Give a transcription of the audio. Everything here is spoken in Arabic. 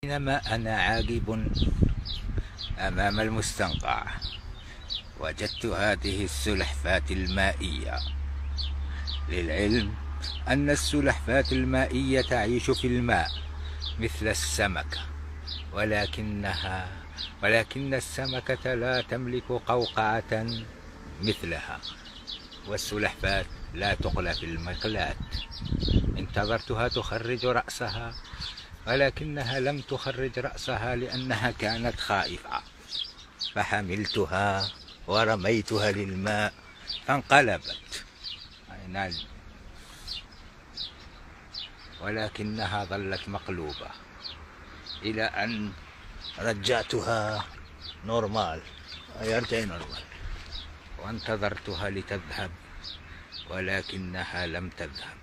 بينما أنا عاقب أمام المستنقع وجدت هذه السلحفاة المائية. للعلم أن السلحفاة المائية تعيش في الماء مثل السمكة، ولكن السمكة لا تملك قوقعة مثلها، والسلحفاة لا تقلى في المقلاة. انتظرتها تخرج رأسها، ولكنها لم تخرج رأسها لأنها كانت خائفة، فحملتها ورميتها للماء فانقلبت، ولكنها ظلت مقلوبة إلى أن رجعتها نورمال، وانتظرتها لتذهب ولكنها لم تذهب.